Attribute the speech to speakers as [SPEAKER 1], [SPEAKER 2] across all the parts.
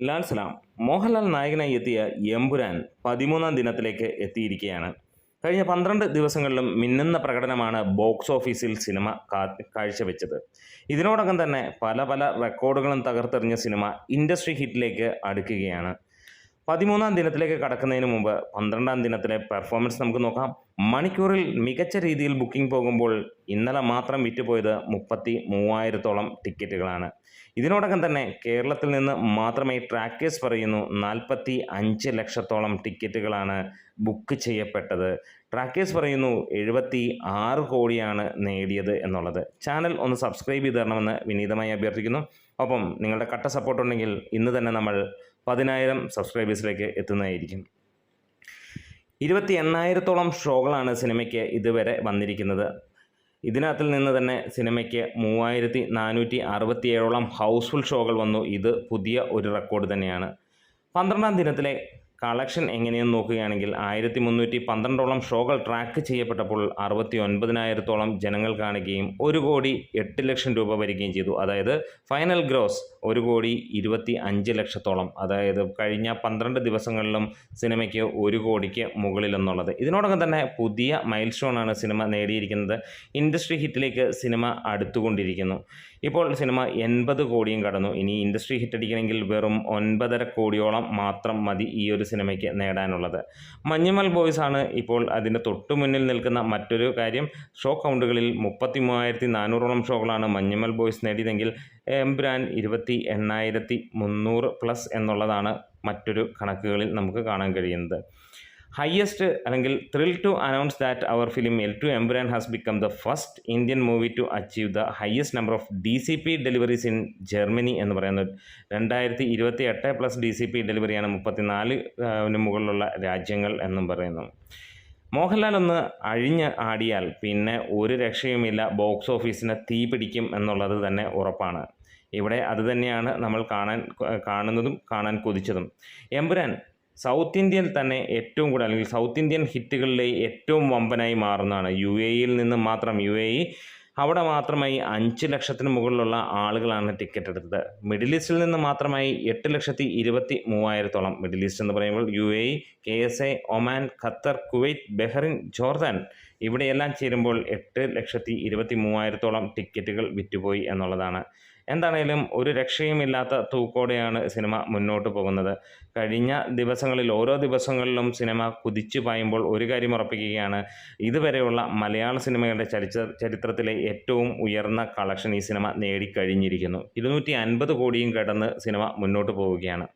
[SPEAKER 1] ലാൽ സലാം മോഹൻലാൽ നായകനായി എത്തിയ എമ്പുരാൻ 13-ാം ദിനത്തിലേക്ക് എത്തിയിരിക്കുകയാണ്. കഴിഞ്ഞ 12 ദിവസങ്ങളിലും മിന്നുന്ന പ്രകടനമാണ് ബോക്സ് ഓഫീസിൽ സിനിമ കാഴ്ചവെച്ചത്. ഇതിനോടകം തന്നെ പല പല റെക്കോർഡുകളും തകർത്തെറിഞ്ഞ സിനിമ ഇൻഡസ്ട്രി ഹിറ്റിലേക്ക് അടുക്കുകയാണ്. 13-ാം ദിനത്തിലേക്ക് കടക്കുന്നതിന് മുമ്പ് 12-ാം ദിനത്തിലെ പെർഫോമൻസ് നമുക്ക് നോക്കാം. മണിക്കൂറിൽ മികച്ച രീതിയിൽ ബുക്കിംഗ് പോകുമ്പോൾ ഇന്നലെ മാത്രം വിറ്റുപോയത് 33,000-ഓളം ടിക്കറ്റുകളാണ്. ഇതിനോടകം തന്നെ കേരളത്തിൽ നിന്ന് മാത്രമേ ട്രാക്കേഴ്സ് പറയുന്നു 45 ലക്ഷത്തോളം ടിക്കറ്റുകളാണ് ബുക്ക് ചെയ്യപ്പെട്ടത്. ട്രാക്കേഴ്സ് പറയുന്നു 76 കോടിയാണ് നേടിയത് എന്നുള്ളത്. ചാനൽ ഒന്ന് സബ്സ്ക്രൈബ് ചെയ്ത് തരണമെന്ന് വിനീതമായി അഭ്യർത്ഥിക്കുന്നു. ഒപ്പം നിങ്ങളുടെ കട്ട സപ്പോർട്ട് ഉണ്ടെങ്കിൽ ഇന്ന് തന്നെ നമ്മൾ 10,000 സബ്സ്ക്രൈബേഴ്സിലേക്ക് എത്തുന്നതായിരിക്കും. 28,000-ഓളം ഷോകളാണ് സിനിമയ്ക്ക് ഇതുവരെ വന്നിരിക്കുന്നത്. ഇതിനകത്തിൽ നിന്ന് തന്നെ സിനിമയ്ക്ക് 3,467-ഓളം ഹൗസ്ഫുൾ ഷോകൾ വന്നു. ഇത് പുതിയ ഒരു റെക്കോർഡ് തന്നെയാണ്. 12-ാം ദിനത്തിലെ കളക്ഷൻ എങ്ങനെയെന്ന് നോക്കുകയാണെങ്കിൽ 1,312-ഓളം ഷോകൾ ട്രാക്ക് ചെയ്യപ്പെട്ടപ്പോൾ 69,000-ഓളം ജനങ്ങൾ കാണുകയും 1,08,00,000 രൂപ വരികയും ചെയ്തു. അതായത് ഫൈനൽ ഗ്രോസ് 1,25,00,000-ഓളം. അതായത് കഴിഞ്ഞ 12 ദിവസങ്ങളിലും സിനിമയ്ക്ക് 1 കോടിക്ക് മുകളിലെന്നുള്ളത്. ഇതിനോടകം തന്നെ പുതിയ മൈൽ സ്റ്റോണാണ് സിനിമ നേടിയിരിക്കുന്നത്. ഇൻഡസ്ട്രി ഹിറ്റിലേക്ക് സിനിമ അടുത്തുകൊണ്ടിരിക്കുന്നു. ഇപ്പോൾ സിനിമ 80 കോടിയും കടന്നു. ഇനി ഇൻഡസ്ട്രി ഹിറ്റ് അടിക്കണമെങ്കിൽ വെറും 9.5 കോടിയോളം മാത്രം മതി ഈ ഒരു സിനിമയ്ക്ക് നേടാനുള്ളത്. മഞ്ഞുമൽ ബോയ്സ് ആണ് ഇപ്പോൾ അതിൻ്റെ തൊട്ടു മുന്നിൽ നിൽക്കുന്ന മറ്റൊരു കാര്യം. ഷോ കൗണ്ടുകളിൽ 33,400-ഓളം ഷോകളാണ് മഞ്ഞുമൽ ബോയ്സ് നേടിയതെങ്കിൽ എമ്പുരാൻ 28,300+ എന്നുള്ളതാണ് മറ്റൊരു കണക്കുകളിൽ നമുക്ക് കാണാൻ കഴിയുന്നത്. ഹയസ്റ്റ് അല്ലെങ്കിൽ thrill to announce that our film L2 Empuraan has become the first Indian movie to achieve the highest number of DCP deliveries in Germany എന്ന് പറയുന്നത്. 2028+ DCP ഡെലിവറിയാണ് 34 മുകളിലുള്ള രാജ്യങ്ങൾ എന്നും പറയുന്നു. മോഹൻലാൽ ഒന്ന് അഴിഞ്ഞ് ആടിയാൽ പിന്നെ ഒരു രക്ഷയുമില്ല, ബോക്സ് ഓഫീസിന് തീ പിടിക്കും എന്നുള്ളത് തന്നെ ഉറപ്പാണ്. ഇവിടെ അതുതന്നെയാണ് നമ്മൾ കാണുന്നതും കാണാൻ കൊതിച്ചതും. എമ്പുരാൻ സൗത്ത് ഇന്ത്യയിൽ തന്നെ ഏറ്റവും കൂടുതൽ അല്ലെങ്കിൽ സൗത്ത് ഇന്ത്യൻ ഹിറ്റുകളിലെ ഏറ്റവും വമ്പനായി മാറുന്നതാണ്. UAE-യിൽ നിന്ന് മാത്രം അവിടെ മാത്രമായി 5 ലക്ഷത്തിന് മുകളിലുള്ള ആളുകളാണ് ടിക്കറ്റ് എടുത്തത്. മിഡിൽ ഈസ്റ്റിൽ നിന്ന് മാത്രമായി 8,23,000-ഓളം. മിഡിൽ ഈസ്റ്റ് എന്ന് പറയുമ്പോൾ UAE, KSA, Oman, Qatar, Kuwait, Bahrain, Jordan ഇവിടെയെല്ലാം ചേരുമ്പോൾ 8,23,000-ഓളം ടിക്കറ്റുകൾ വിറ്റുപോയി എന്നുള്ളതാണ്. എന്താണേലും ഒരു രക്ഷയുമില്ലാത്ത തൂക്കോടെയാണ് സിനിമ മുന്നോട്ട് പോകുന്നത്. കഴിഞ്ഞ ദിവസങ്ങളിൽ ഓരോ ദിവസങ്ങളിലും സിനിമ കുതിച്ചു പായുമ്പോൾ ഒരു കാര്യം ഉറപ്പിക്കുകയാണ്, ഇതുവരെയുള്ള മലയാള സിനിമകളുടെ ചരിത്രത്തിലെ ഏറ്റവും ഉയർന്ന കളക്ഷൻ ഈ സിനിമ നേടിക്കഴിഞ്ഞിരിക്കുന്നു. 250 കോടിയും കടന്ന് സിനിമ മുന്നോട്ട് പോവുകയാണ്.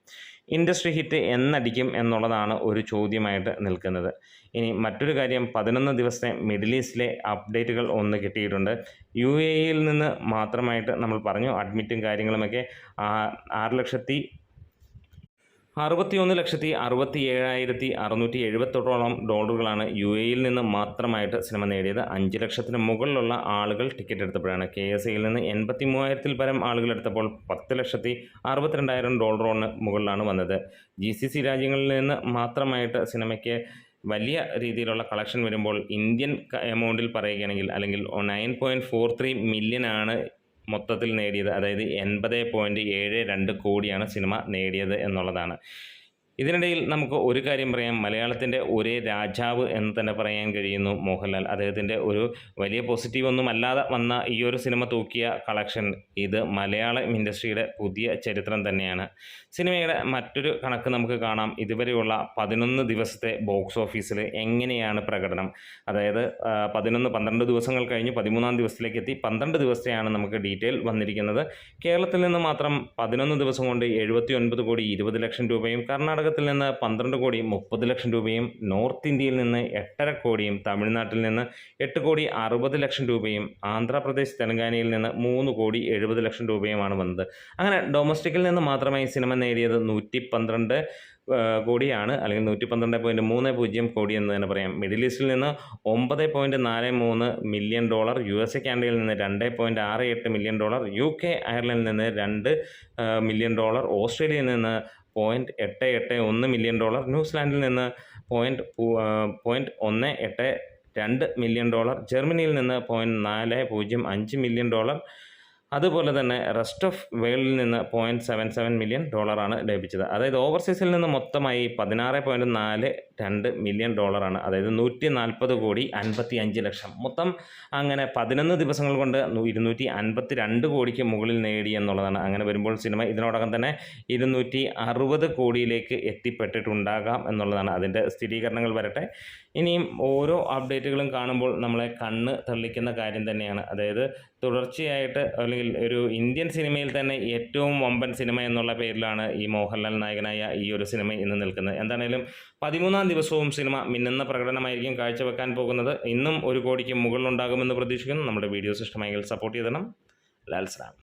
[SPEAKER 1] ഇൻഡസ്ട്രി ഹിറ്റ് എന്നടിക്കും എന്നുള്ളതാണ് ഒരു ചോദ്യമായിട്ട് നിൽക്കുന്നത്. ഇനി മറ്റൊരു കാര്യം, 11 ദിവസത്തെ മിഡിൽ ഈസ്റ്റിലെ അപ്ഡേറ്റുകൾ ഒന്ന് കിട്ടിയിട്ടുണ്ട്. UAE-യിൽ നിന്ന് മാത്രമായിട്ട് നമ്മൾ പറഞ്ഞു അഡ്മിറ്റും കാര്യങ്ങളുമൊക്കെ 61,67,670-ഓളം ഡോളറുകളാണ് UAE-യിൽ നിന്ന് മാത്രമായിട്ട് സിനിമ നേടിയത്. 5 ലക്ഷത്തിന് മുകളിലുള്ള ആളുകൾ ടിക്കറ്റ് എടുത്തപ്പോഴാണ്. KSA-യിൽ നിന്ന് 83,000-ൽ പരം ആളുകൾ എടുത്തപ്പോൾ 10,62,000 മുകളിലാണ് വന്നത്. GCC രാജ്യങ്ങളിൽ നിന്ന് മാത്രമായിട്ട് സിനിമയ്ക്ക് വലിയ രീതിയിലുള്ള കളക്ഷൻ വരുമ്പോൾ ഇന്ത്യൻ എമൗണ്ടിൽ പറയുകയാണെങ്കിൽ അല്ലെങ്കിൽ 9.43 മില്യനാണ് മൊത്തത്തിൽ നേടിയത്. അതായത് 80.72 കോടിയാണ് സിനിമ നേടിയത് എന്നുള്ളതാണ്. ഇതിനിടയിൽ നമുക്ക് ഒരു കാര്യം പറയാം, മലയാളത്തിൻ്റെ ഒരേ രാജാവ് എന്ന് തന്നെ പറയാൻ കഴിയുന്നു മോഹൻലാൽ. അദ്ദേഹത്തിൻ്റെ ഒരു വലിയ പോസിറ്റീവൊന്നും അല്ലാതെ വന്ന ഈ ഒരു സിനിമ തൂക്കിയ കളക്ഷൻ ഇത് മലയാള ഇൻഡസ്ട്രിയുടെ പുതിയ ചരിത്രം തന്നെയാണ്. സിനിമയുടെ മറ്റൊരു കണക്ക് നമുക്ക് കാണാം. ഇതുവരെയുള്ള 11 ദിവസത്തെ ബോക്സ് ഓഫീസിൽ എങ്ങനെയാണ് പ്രകടനം. അതായത് 12 ദിവസങ്ങൾ കഴിഞ്ഞ് 13-ാം ദിവസത്തിലേക്ക് എത്തി. 12 ദിവസത്തെയാണ് നമുക്ക് ഡീറ്റെയിൽ വന്നിരിക്കുന്നത്. കേരളത്തിൽ നിന്ന് മാത്രം 11 ദിവസം കൊണ്ട് 79 കോടി 20 ലക്ഷം രൂപയും, കർണാടകത്തിൽ നിന്ന് 12 കോടി 30 ലക്ഷം രൂപയും, നോർത്ത് ഇന്ത്യയിൽ നിന്ന് 8.5 കോടിയും, തമിഴ്നാട്ടിൽ നിന്ന് 8 കോടി 60 ലക്ഷം രൂപയും, ആന്ധ്രാപ്രദേശ് തെലങ്കാനയിൽ നിന്ന് 3 കോടി 70 ലക്ഷം രൂപയുമാണ് വന്നത്. അങ്ങനെ ഡൊമസ്റ്റിക്കിൽ നിന്ന് മാത്രമായി സിനിമ നേടിയത് 112 കോടിയാണ്, അല്ലെങ്കിൽ 112.30 കോടി എന്ന് തന്നെ പറയാം. മിഡിൽ ഈസ്റ്റിൽ നിന്ന് $9.43 മില്യൺ, USA കാനഡയിൽ നിന്ന് $2.68 മില്യൺ, UK അയർലൻഡിൽ നിന്ന് $2 മില്യൺ, ഓസ്ട്രേലിയയിൽ നിന്ന് $0.881 മില്യൺ, ന്യൂസിലാൻഡിൽ നിന്ന് $0.182 മില്യൺ, ജർമ്മനിയിൽ നിന്ന് $0.405 മില്യൺ, അതുപോലെ തന്നെ റെസ്റ്റ് ഓഫ് വേൾഡിൽ നിന്ന് $0.77 മില്യൺ ലഭിച്ചത്. അതായത് ഓവർസീസിൽ നിന്ന് മൊത്തമായി $16.42 മില്യൺ, അതായത് 140 കോടി 55 ലക്ഷം. മൊത്തം അങ്ങനെ 11 ദിവസങ്ങൾ കൊണ്ട് 252 കോടിക്ക് മുകളിൽ നേടി എന്നുള്ളതാണ്. അങ്ങനെ വരുമ്പോൾ സിനിമ ഇതിനോടകം തന്നെ 260 കോടിയിലേക്ക് എത്തിപ്പെട്ടിട്ടുണ്ടാകാം എന്നുള്ളതാണ്. അതിൻ്റെ സ്ഥിരീകരണങ്ങൾ വരട്ടെ. ഇനിയും ഓരോ അപ്ഡേറ്റുകളും കാണുമ്പോൾ നമ്മളെ കണ്ണ് തള്ളിക്കുന്ന കാര്യം തന്നെയാണ്. അതായത് തുടർച്ചയായിട്ട് അല്ലെങ്കിൽ ഒരു ഇന്ത്യൻ സിനിമയിൽ തന്നെ ഏറ്റവും വമ്പൻ സിനിമ എന്നുള്ള പേരിലാണ് ഈ മോഹൻലാൽ നായകനായ ഈ ഒരു സിനിമ ഇന്ന് നിൽക്കുന്നത്. എന്താണേലും 13-ാം ദിവസവും സിനിമ മിന്നുന്ന പ്രകടനമായിരിക്കും കാഴ്ചവെക്കാൻ പോകുന്നത്. ഇന്നും 1 കോടിക്ക് മുകളിലുണ്ടാകുമെന്ന് പ്രതീക്ഷിക്കുന്നു. നമ്മുടെ വീഡിയോസ് ഇഷ്ടമായെങ്കിൽ സപ്പോർട്ട് ചെയ്തണം. ലാൽ സലാം.